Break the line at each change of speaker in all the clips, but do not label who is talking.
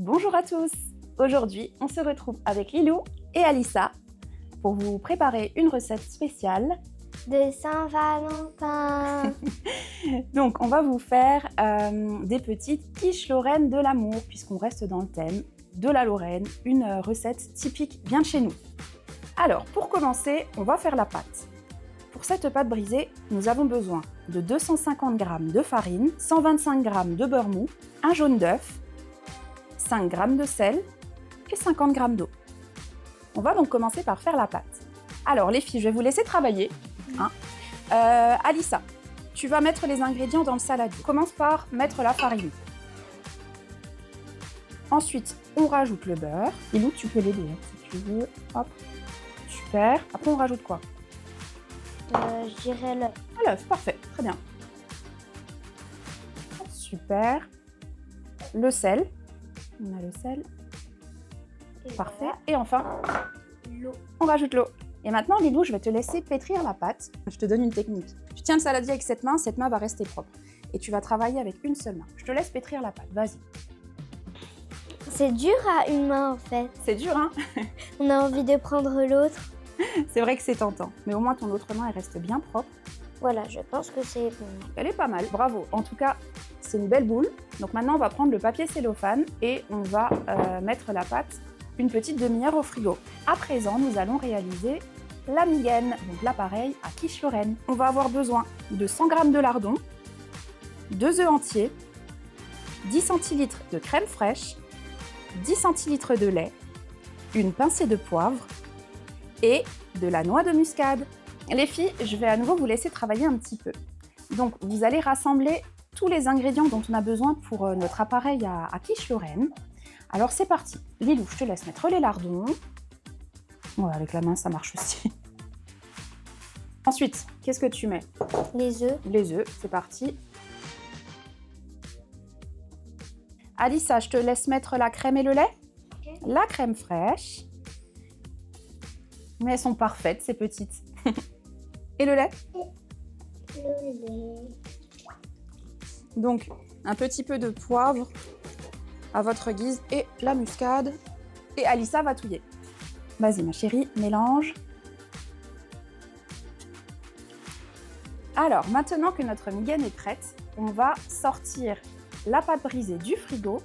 Bonjour à tous! Aujourd'hui, on se retrouve avec Lilou et Alissa pour vous préparer une recette spéciale
de Saint-Valentin.
Donc, on va vous faire des petites quiches lorraines de l'amour, puisqu'on reste dans le thème de la Lorraine, une recette typique bien de chez nous. Alors, pour commencer, on va faire la pâte. Pour cette pâte brisée, nous avons besoin de 250 g de farine, 125 g de beurre mou, un jaune d'œuf, 5 g de sel et 50 g d'eau. On va donc commencer par faire la pâte. Alors les filles, je vais vous laisser travailler. Alissa, tu vas mettre les ingrédients dans le saladier. Commence par mettre la farine. Ensuite, on rajoute le beurre. Lilou, tu peux l'aider si tu veux. Hop, super. Après, on rajoute quoi?
Je dirais l'œuf.
L'œuf, parfait, très bien. Super. Le sel. On a le sel. Parfait.
Voilà.
Et enfin,
L'eau.
on rajoute l'eau. Et maintenant, Lilou, je vais te laisser pétrir la pâte. Je te donne une technique. Tu tiens le saladier avec cette main va rester propre. Et tu vas travailler avec une seule main. Je te laisse pétrir la pâte, vas-y.
C'est dur à une main en fait.
C'est dur, hein?
On a envie de prendre l'autre.
C'est vrai que c'est tentant. Mais au moins, ton autre main, elle reste bien propre.
Voilà, je pense que c'est bon.
Elle est pas mal, bravo. En tout cas, c'est une belle boule. Donc maintenant, on va prendre le papier cellophane et on va mettre la pâte une petite demi-heure au frigo. À présent, nous allons réaliser la migaine, donc là pareil, à quiche lorraine. On va avoir besoin de 100 g de lardons, 2 œufs entiers, 10 centilitres de crème fraîche, 10 centilitres de lait, une pincée de poivre et de la noix de muscade. Les filles, je vais à nouveau vous laisser travailler un petit peu. Donc, vous allez rassembler tous les ingrédients dont on a besoin pour notre appareil à quiche lorraine. Alors, c'est parti. Lilou, je te laisse mettre les lardons. Ouais, avec la main, ça marche aussi. Ensuite, qu'est-ce que tu mets?
Les œufs.
Les œufs, c'est parti. Alissa, je te laisse mettre la crème et le lait.
Okay.
La crème fraîche. Mais elles sont parfaites, ces petites. Et le lait?
Le lait.
Donc, un petit peu de poivre à votre guise et la muscade. Et Alissa va touiller. Vas-y, ma chérie, mélange. Alors, maintenant que notre migaine est prête, on va sortir la pâte brisée du frigo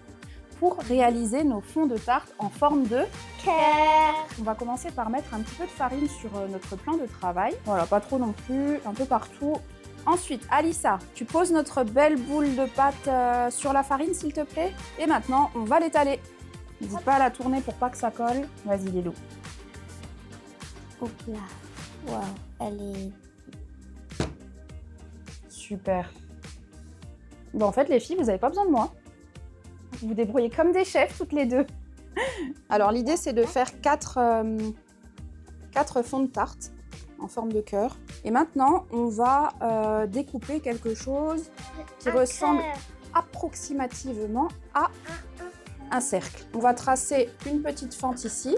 pour réaliser nos fonds de tarte en forme de
Cœur.
On va commencer par mettre un petit peu de farine sur notre plan de travail. Voilà, pas trop non plus, un peu partout. Ensuite, Alissa, tu poses notre belle boule de pâte sur la farine, s'il te plaît. Et maintenant, on va l'étaler. N'hésite pas à la tourner pour pas que ça colle. Vas-y, Lilou.
Hop là. Waouh, elle est...
Super. Bon, en fait, les filles, vous n'avez pas besoin de moi. Vous vous débrouillez comme des chefs, toutes les deux. Alors, l'idée, c'est de faire 4 fonds de tarte en forme de cœur. Et maintenant, on va découper quelque chose qui ressemble approximativement à un cercle. On va tracer une petite fente ici.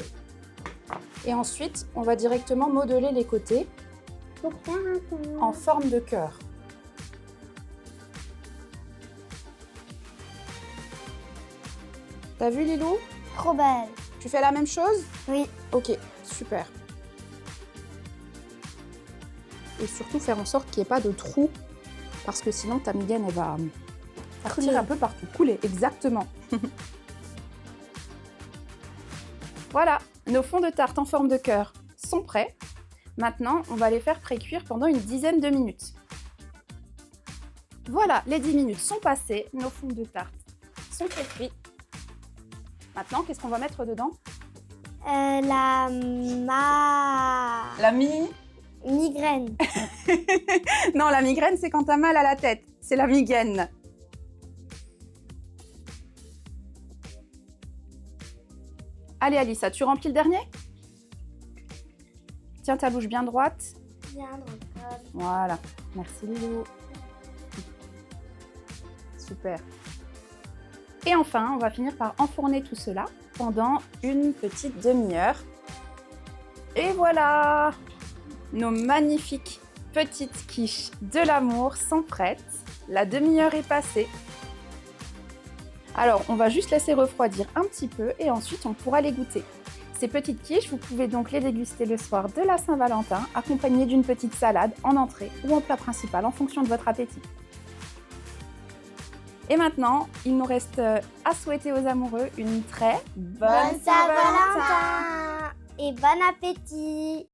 Et ensuite, on va directement modeler les côtés
Pour faire un cœur.
en forme de cœur. T'as vu, Lilou?
Trop belle.
Tu fais la même chose?
Oui.
Ok, super. Et surtout faire en sorte qu'il n'y ait pas de trou, parce que sinon ta migaine, elle va partir
Couler.
un peu partout. Couler, exactement. Voilà, nos fonds de tarte en forme de cœur sont prêts. Maintenant, on va les faire pré-cuire pendant une dizaine de minutes. Voilà, les 10 minutes sont passées, nos fonds de tarte sont pré-cuits. Maintenant, qu'est-ce qu'on va mettre dedans?
La
La migraine. Non, la migraine, c'est quand t'as mal à la tête. C'est la migaine. Allez, Alissa, tu remplis le dernier? Tiens ta bouche bien droite.
Bien droite.
Voilà. Merci, Lilou. Super. Et enfin, on va finir par enfourner tout cela pendant une petite demi-heure. Et voilà! Nos magnifiques petites quiches de l'amour sont prêtes. La demi-heure est passée. Alors, on va juste laisser refroidir un petit peu et ensuite on pourra les goûter. Ces petites quiches, vous pouvez donc les déguster le soir de la Saint-Valentin, accompagnées d'une petite salade en entrée ou en plat principal en fonction de votre appétit. Et maintenant, il nous reste à souhaiter aux amoureux une très bonne
Saint-Valentin et bon appétit!